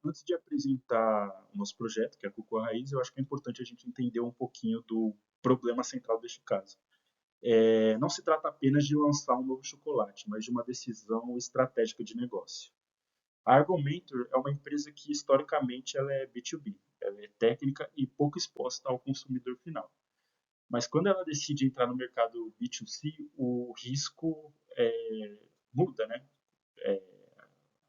Antes de apresentar o nosso projeto, que é a Cocô Raiz, eu acho que é importante a gente entender um pouquinho do problema central deste caso. Não se trata apenas de lançar um novo chocolate, mas de uma decisão estratégica de negócio. A Argumentor é uma empresa que historicamente ela é B2B, ela é técnica e pouco exposta ao consumidor final. Mas quando ela decide entrar no mercado B2C, o risco muda, né?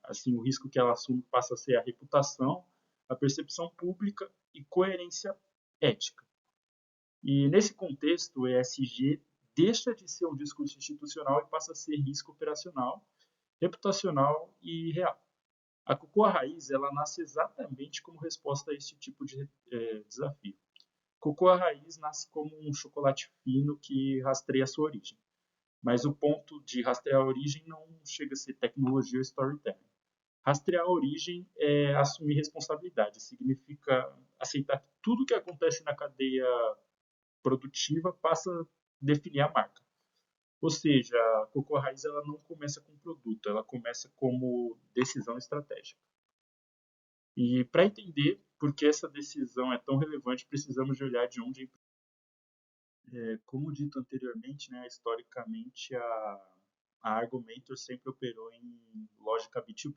Assim, o risco que ela assume passa a ser a reputação, a percepção pública e coerência ética. E nesse contexto, o ESG deixa de ser um discurso institucional e passa a ser risco operacional, reputacional e real. A Cocoa Raiz ela nasce exatamente como resposta a esse tipo de desafio. Cocoa Raiz nasce como um chocolate fino que rastreia a sua origem. Mas o ponto de rastrear a origem não chega a ser tecnologia ou storytelling. Rastrear a origem é assumir responsabilidade, significa aceitar que tudo que acontece na cadeia produtiva passa a definir a marca. Ou seja, a Cocoa Raiz ela não começa com produto, ela começa como decisão estratégica. E para entender por que essa decisão é tão relevante, precisamos de olhar de onde como dito anteriormente, né, historicamente a Argumentor sempre operou em lógica B2B.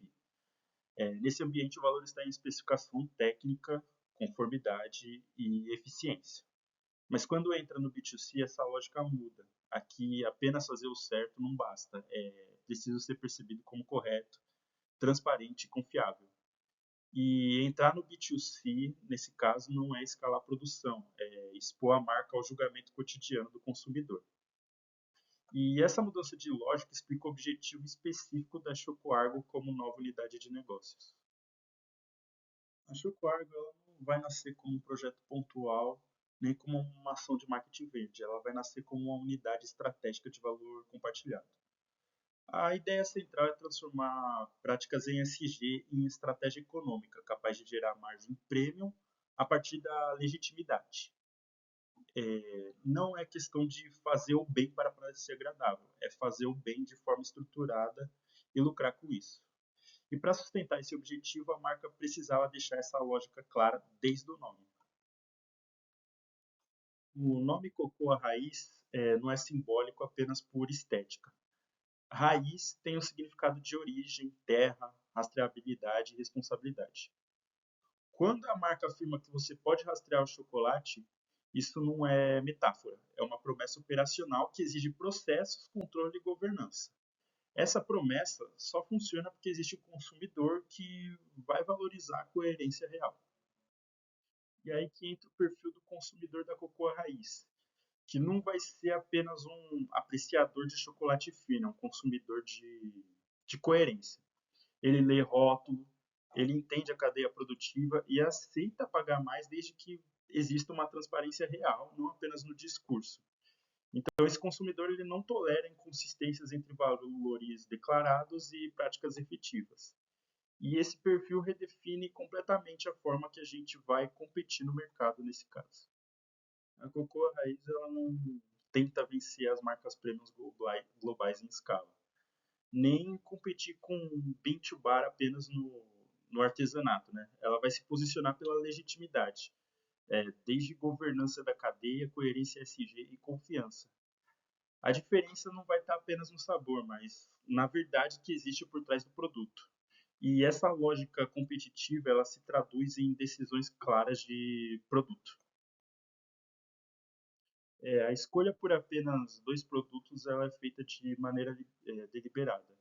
Nesse ambiente, o valor está em especificação técnica, conformidade e eficiência. Mas quando entra no B2C, essa lógica muda. Aqui, apenas fazer o certo não basta. É preciso ser percebido como correto, transparente e confiável. E entrar no B2C, nesse caso, não é escalar a produção, é expor a marca ao julgamento cotidiano do consumidor. E essa mudança de lógica explica o objetivo específico da Chocoargo como nova unidade de negócios. A Chocoargo ela não vai nascer como um projeto pontual, nem como uma ação de marketing verde. Ela vai nascer como uma unidade estratégica de valor compartilhado. A ideia central é transformar práticas em ESG em estratégia econômica, capaz de gerar margem premium a partir da legitimidade. Não é questão de fazer o bem para parecer agradável, é fazer o bem de forma estruturada e lucrar com isso. E para sustentar esse objetivo, a marca precisava deixar essa lógica clara desde o nome. O nome Cocoa Raiz não é simbólico apenas por estética. Raiz tem o significado de origem, terra, rastreabilidade e responsabilidade. Quando a marca afirma que você pode rastrear o chocolate, isso não é metáfora, é uma promessa operacional que exige processos, controle e governança. Essa promessa só funciona porque existe um consumidor que vai valorizar a coerência real. E aí que entra o perfil do consumidor da Cocoa Raiz, que não vai ser apenas um apreciador de chocolate fino, é um consumidor de coerência. Ele lê rótulo, ele entende a cadeia produtiva e aceita pagar mais desde que exista uma transparência real, não apenas no discurso. Então, esse consumidor ele não tolera inconsistências entre valores declarados e práticas efetivas. E esse perfil redefine completamente a forma que a gente vai competir no mercado nesse caso. A Cocoa Raiz ela não tenta vencer as marcas premium globais em escala, nem competir com bean to bar apenas no artesanato. Né? Ela vai se posicionar pela legitimidade, desde governança da cadeia, coerência SG e confiança. A diferença não vai estar apenas no sabor, mas na verdade que existe por trás do produto. E essa lógica competitiva ela se traduz em decisões claras de produto. A escolha por apenas dois produtos ela é feita de maneira deliberada,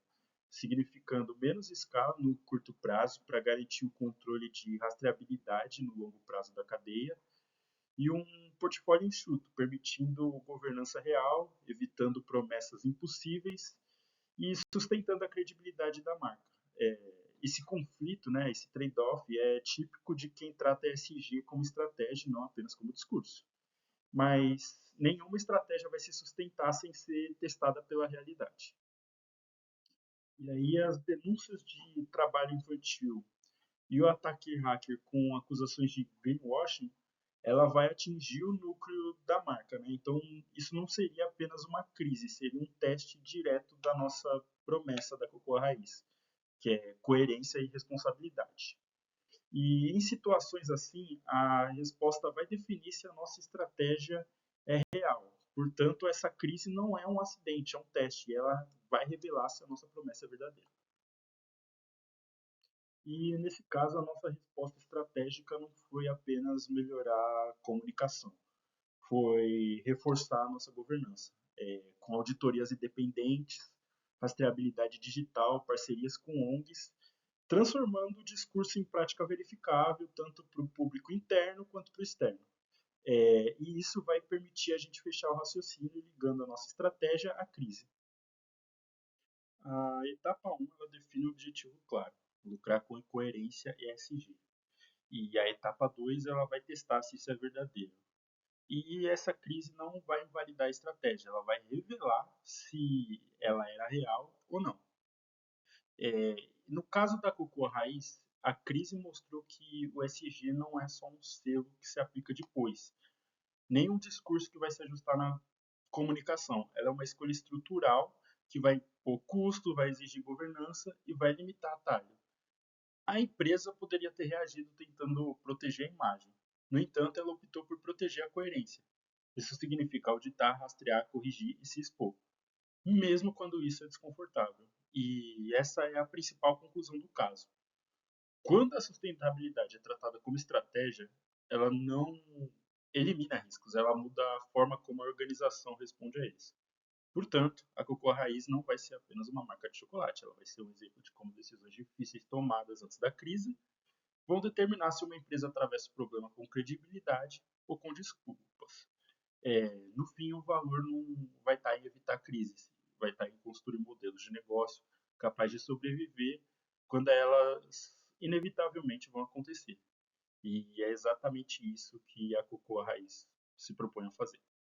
significando menos escala no curto prazo para garantir o controle de rastreabilidade no longo prazo da cadeia e um portfólio enxuto, permitindo governança real, evitando promessas impossíveis e sustentando a credibilidade da marca. Esse conflito, né, esse trade-off é típico de quem trata a ESG como estratégia e não apenas como discurso. Mas nenhuma estratégia vai se sustentar sem ser testada pela realidade. E aí as denúncias de trabalho infantil e o ataque hacker com acusações de greenwashing, ela vai atingir o núcleo da marca. Né? Então, isso não seria apenas uma crise, seria um teste direto da nossa promessa da Cocoa Raiz, que é coerência e responsabilidade. E em situações assim, a resposta vai definir se a nossa estratégia é real. Portanto, essa crise não é um acidente, é um teste, e ela vai revelar se a nossa promessa é verdadeira. E nesse caso, a nossa resposta estratégica não foi apenas melhorar a comunicação, foi reforçar a nossa governança, com auditorias independentes, rastreabilidade digital, parcerias com ONGs, transformando o discurso em prática verificável, tanto para o público interno quanto para o externo. E isso vai permitir a gente fechar o raciocínio ligando a nossa estratégia à crise. A etapa 1 ela define o objetivo claro, lucrar com coerência e ESG. E a etapa 2 ela vai testar se isso é verdadeiro. E essa crise não vai invalidar a estratégia, ela vai revelar se ela era real ou não. No caso da Cocô Raiz, a crise mostrou que o SG não é só um selo que se aplica depois, nem um discurso que vai se ajustar na comunicação. Ela é uma escolha estrutural que vai impor custo, vai exigir governança e vai limitar atalho. A empresa poderia ter reagido tentando proteger a imagem. No entanto, ela optou por proteger a coerência. Isso significa auditar, rastrear, corrigir e se expor, mesmo quando isso é desconfortável. E essa é a principal conclusão do caso. Quando a sustentabilidade é tratada como estratégia, ela não elimina riscos, ela muda a forma como a organização responde a eles. Portanto, a Cocô Raiz não vai ser apenas uma marca de chocolate, ela vai ser um exemplo de como decisões difíceis tomadas antes da crise vão determinar se uma empresa atravessa o problema com credibilidade ou com desculpas. No fim, o valor não vai estar em evitar crises, vai estar em construir modelos de negócio capazes de sobreviver quando elas inevitavelmente vão acontecer. E é exatamente isso que a Cocoa Raiz se propõe a fazer.